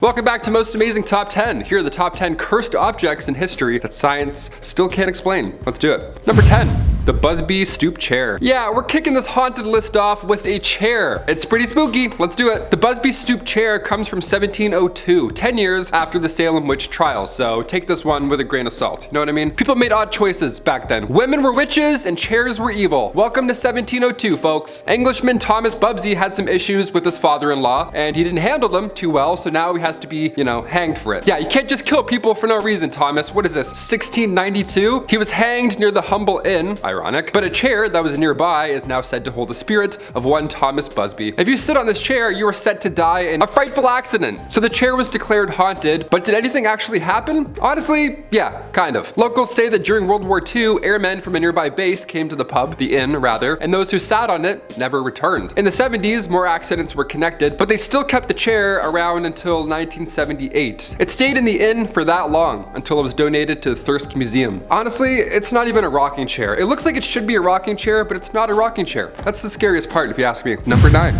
Welcome back to Most Amazing Top 10. Here are the top 10 cursed objects in history that science still can't explain. Let's do it. Number 10. The Busby Stoop chair. Yeah, we're kicking this haunted list off with a chair. It's pretty spooky. Let's do it. The Busby Stoop chair comes from 1702, 10 years after the Salem witch trials, so take this one with a grain of salt. You know what I mean? People made odd choices back then. Women were witches and chairs were evil. Welcome to 1702, folks. Englishman Thomas Busby had some issues with his father-in-law, and he didn't handle them too well, so now he has to be, hanged for it. Yeah, you can't just kill people for no reason, Thomas. What is this, 1692? He was hanged near the Humble Inn, ironic, but a chair that was nearby is now said to hold the spirit of one Thomas Busby. If you sit on this chair, you are set to die in a frightful accident. So the chair was declared haunted, but did anything actually happen? Honestly, yeah, kind of. Locals say that during World War II, airmen from a nearby base came to the pub, the inn rather, and those who sat on it never returned. In the 70s, more accidents were connected, but they still kept the chair around until 1978. It stayed in the inn for that long, until it was donated to the Thirsk Museum. Honestly, it's not even a rocking chair. It looks like it should be a rocking chair, but it's not a rocking chair. That's the scariest part, if you ask me. Number 9.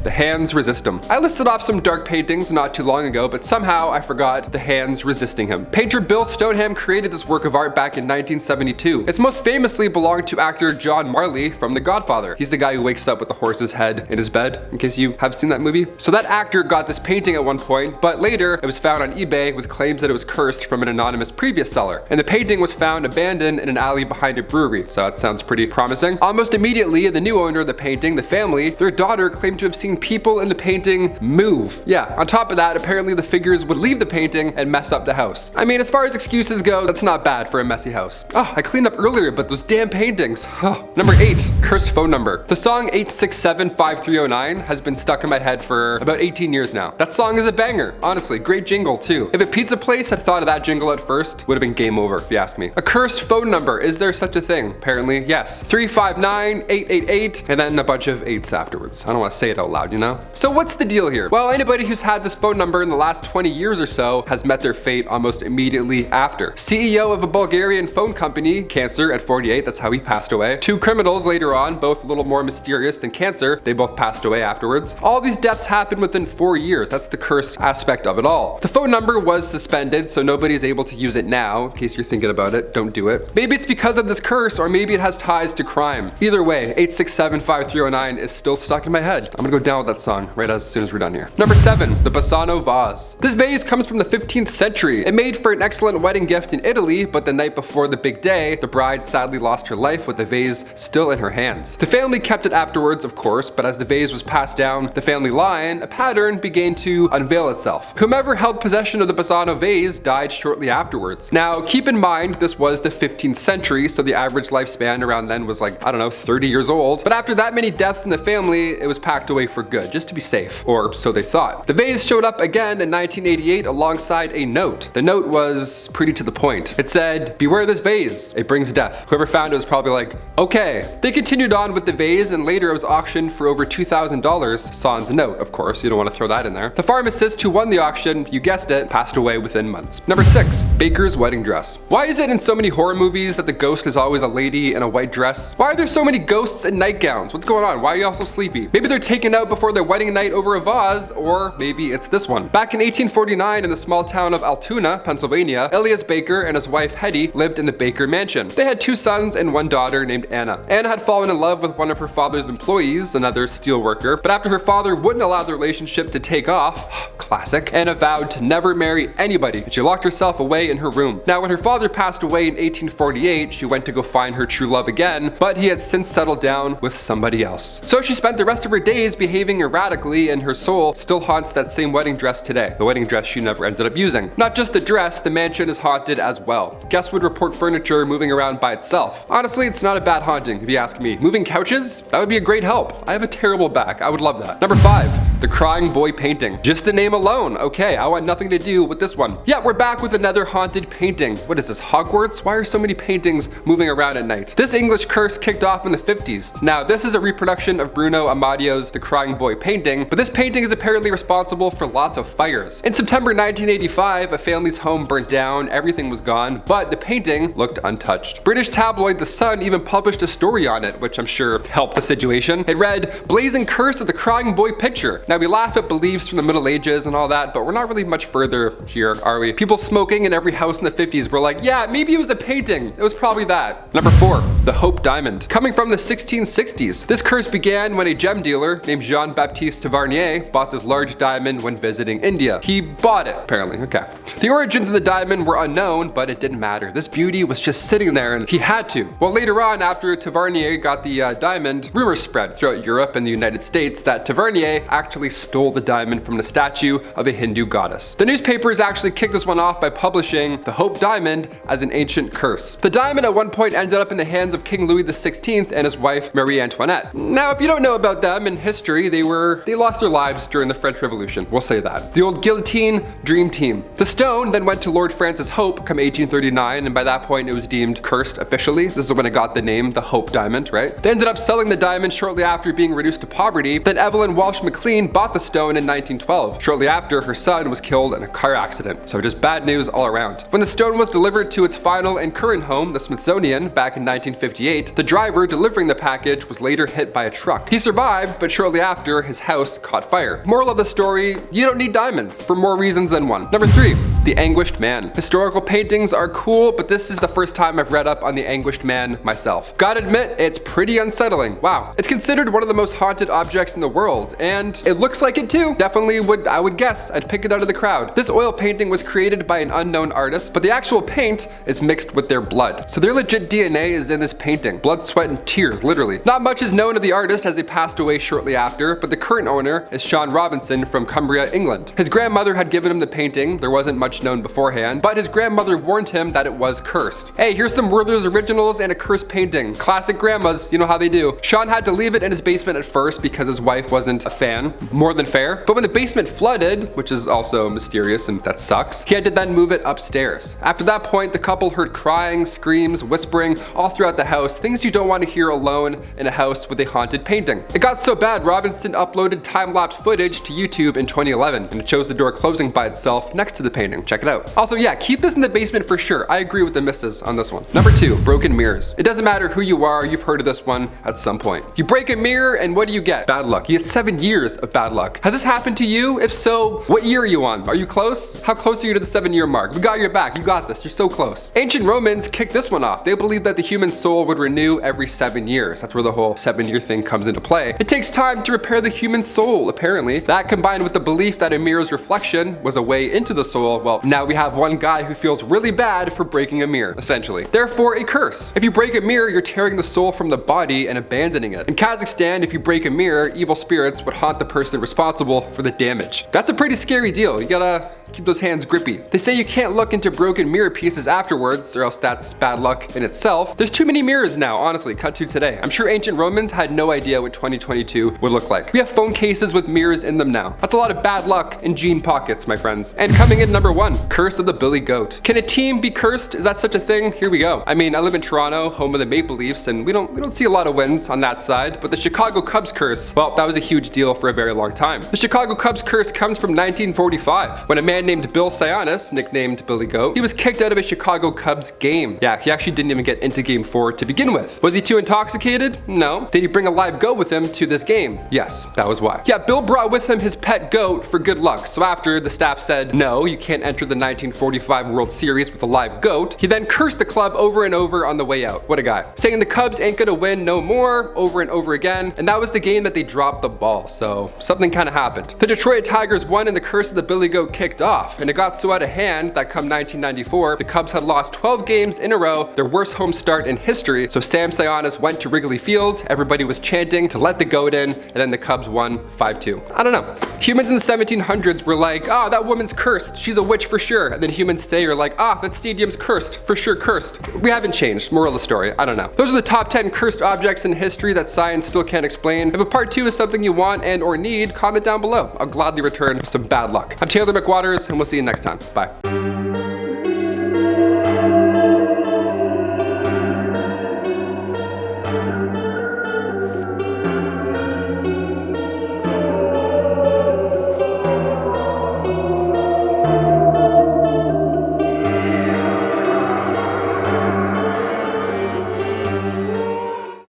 The hands resist him. I listed off some dark paintings not too long ago, but somehow I forgot the hands resisting him. Painter Bill Stoneham created this work of art back in 1972. It's most famously belonged to actor John Marley from The Godfather. He's the guy who wakes up with the horse's head in his bed, in case you have seen that movie. So that actor got this painting at one point, but later it was found on eBay with claims that it was cursed from an anonymous previous seller. And the painting was found abandoned in an alley behind a brewery, so that sounds pretty promising. Almost immediately, the new owner of the painting, the family, their daughter claimed to have seen people in the painting move. Yeah, on top of that, apparently the figures would leave the painting and mess up the house. I mean, as far as excuses go, that's not bad for a messy house. Oh, I cleaned up earlier, but those damn paintings. Oh. Number 8, cursed phone number. The song 867-5309 has been stuck in my head for about 18 years now. That song is a banger. Honestly, great jingle too. If a pizza place had thought of that jingle at first, would have been game over if you ask me. A cursed phone number, is there such a thing? Apparently, yes. 359-888, and then a bunch of 8s afterwards. I don't want to say it out loud, you know? So what's the deal here? Well, anybody who's had this phone number in the last 20 years or so has met their fate almost immediately after. CEO of a Bulgarian phone company, cancer at 48, that's how he passed away. 2 criminals later on, both a little more mysterious than cancer, they both passed away afterwards. All these deaths happened within 4 years. That's the cursed aspect of it all. The phone number was suspended, so nobody's able to use it now. In case you're thinking about it, don't do it. Maybe it's because of this curse, or maybe it has ties to crime. Either way, 867-5309 is still stuck in my head. I'm gonna go down with that song right as soon as we're done here. Number 7, the Basano vase. This vase comes from the 15th century. It made for an excellent wedding gift in Italy, but the night before the big day, the bride sadly lost her life with the vase still in her hands. The family kept it afterwards, of course, but as the vase was passed down the family line, a pattern began to unveil itself. Whomever held possession of the Basano vase died shortly afterwards. Now, keep in mind, this was the 15th century, so the average lifespan around then was like, 30 years old. But after that many deaths in the family, it was packed away for good, just to be safe, or so they thought. The vase showed up again in 1988 alongside a note. The note was pretty to the point. It said, "Beware this vase, it brings death." Whoever found it was probably like, okay. They continued on with the vase, and later it was auctioned for over $2,000, sans note, of course, you don't want to throw that in there. The pharmacist who won the auction, you guessed it, passed away within months. Number 6, Baker's wedding dress. Why is it in so many horror movies that the ghost is always a lady in a white dress? Why are there so many ghosts in nightgowns? What's going on? Why are you all so sleepy? Maybe they're taken out before their wedding night over a vase, or maybe it's this one. Back in 1849 in the small town of Altoona, Pennsylvania, Elias Baker and his wife Hetty lived in the Baker mansion. They had 2 sons and 1 daughter named Anna. Anna had fallen in love with one of her father's employees, another steel worker, but after her father wouldn't allow the relationship to take off, classic, Anna vowed to never marry anybody, and she locked herself away in her room. Now, when her father passed away in 1848, she went to go find her true love again, but he had since settled down with somebody else. So she spent the rest of her days behaving erratically, and her soul still haunts that same wedding dress today, the wedding dress she never ended up using. Not just the dress, the mansion is haunted as well. Guests would report furniture moving around by itself. Honestly, it's not a bad haunting, if you ask me. Moving couches? That would be a great help. I have a terrible back. I would love that. Number 5, the Crying Boy painting. Just the name alone. Okay, I want nothing to do with this one. Yeah, we're back with another haunted painting. What is this, Hogwarts? Why are so many paintings moving around at night? This English curse kicked off in the 50s. Now, this is a reproduction of Bruno Amadio's The Crying crying boy painting, but this painting is apparently responsible for lots of fires. In September 1985, a family's home burnt down, everything was gone, but the painting looked untouched. British tabloid The Sun even published a story on it, which I'm sure helped the situation. It read, "Blazing curse of the crying boy picture." Now we laugh at beliefs from the Middle Ages and all that, but we're not really much further here, are we? People smoking in every house in the 50s were like, yeah, maybe it was a painting. It was probably that. Number 4, the Hope Diamond. Coming from the 1660s, this curse began when a gem dealer named Jean-Baptiste Tavernier bought this large diamond when visiting India. He bought it, apparently, okay. The origins of the diamond were unknown, but it didn't matter. This beauty was just sitting there and he had to. Well, later on, after Tavernier got the diamond, rumors spread throughout Europe and the United States that Tavernier actually stole the diamond from the statue of a Hindu goddess. The newspapers actually kicked this one off by publishing the Hope Diamond as an ancient curse. The diamond at one point ended up in the hands of King Louis XVI and his wife Marie Antoinette. Now, if you don't know about them in history, they lost their lives during the French Revolution. We'll say that. The old guillotine dream team. The stone then went to Lord Francis Hope come 1839, and by that point it was deemed cursed officially. This is when it got the name the Hope Diamond, right? They ended up selling the diamond shortly after being reduced to poverty. Then Evelyn Walsh McLean bought the stone in 1912. Shortly after, her son was killed in a car accident. So just bad news all around. When the stone was delivered to its final and current home, the Smithsonian, back in 1958, the driver delivering the package was later hit by a truck. He survived, but shortly after, his house caught fire. Moral of the story, you don't need diamonds, for more reasons than one. Number 3, the Anguished Man. Historical paintings are cool, but this is the first time I've read up on the Anguished Man myself. Gotta admit, it's pretty unsettling. Wow. It's considered one of the most haunted objects in the world, and it looks like it too. Definitely I would guess I'd pick it out of the crowd. This oil painting was created by an unknown artist, but the actual paint is mixed with their blood. So their legit DNA is in this painting. Blood, sweat, and tears, literally. Not much is known of the artist as he passed away shortly after, but the current owner is Sean Robinson from Cumbria, England. His grandmother had given him the painting. There wasn't much known beforehand, but his grandmother warned him that it was cursed. Hey, here's some Werther's originals and a cursed painting. Classic grandmas, you know how they do. Sean had to leave it in his basement at first because his wife wasn't a fan. More than fair. But when the basement flooded, which is also mysterious and that sucks, he had to then move it upstairs. After that point, the couple heard crying, screams, whispering all throughout the house, things you don't want to hear alone in a house with a haunted painting. It got so bad, Robinson uploaded time-lapse footage to YouTube in 2011, and it shows the door closing by itself next to the painting. Check it out. Also, yeah, keep this in the basement for sure. I agree with the missus on this one. Number 2, broken mirrors. It doesn't matter who you are, you've heard of this one at some point. You break a mirror and what do you get? Bad luck. You get 7 years of bad luck. Has this happened to you? If so, what year are you on? Are you close? How close are you to the 7-year mark? We got your back. You got this. You're so close. Ancient Romans kicked this one off. They believed that the human soul would renew every 7 years. That's where the whole 7-year thing comes into play. It takes time to repair the human soul, apparently. That combined with the belief that a mirror's reflection was a way into the soul, well, now we have one guy who feels really bad for breaking a mirror, essentially. Therefore, a curse. If you break a mirror, you're tearing the soul from the body and abandoning it. In Kazakhstan, if you break a mirror, evil spirits would haunt the person responsible for the damage. That's a pretty scary deal. You gotta keep those hands grippy. They say you can't look into broken mirror pieces afterwards, or else that's bad luck in itself. There's too many mirrors now, honestly, cut to today. I'm sure ancient Romans had no idea what 2022 would look like. We have phone cases with mirrors in them now. That's a lot of bad luck in jean pockets, my friends. And coming in number 1, curse of the Billy Goat. Can a team be cursed? Is that such a thing? Here we go. I mean, I live in Toronto, home of the Maple Leafs, and we don't see a lot of wins on that side, but the Chicago Cubs curse, well, that was a huge deal for a very long time. The Chicago Cubs curse comes from 1945, when a man named Bill Sionis, nicknamed Billy Goat, he was kicked out of a Chicago Cubs game. Yeah, he actually didn't even get into game 4 to begin with. Was he too intoxicated? No. Did he bring a live goat with him to this game? Yes, that was why. Yeah, Bill brought with him his pet goat for good luck. So after the staff said, no, you can't enter the 1945 World Series with a live goat, he then cursed the club over and over on the way out. What a guy. Saying the Cubs ain't gonna win no more, over and over again, and that was the game that they dropped the ball, so something kind of happened. The Detroit Tigers won and the curse of the Billy Goat kicked off, and it got so out of hand that come 1994, the Cubs had lost 12 games in a row, their worst home start in history, so Sam Sionis went to Wrigley Field, everybody was chanting to let the goat in, and then the Cubs won 5-2. I don't know. Humans in the 1700s were like, oh, that woman's cursed, she's a witch for sure, and then humans today are like, ah, that stadium's cursed, for sure cursed. We haven't changed, moral of the story, I don't know. Those are the top 10 cursed objects in history that science still can't explain. If a part 2 is something you want and or need, comment down below. I'll gladly return with some bad luck. I'm Taylor McWaters, and we'll see you next time. Bye.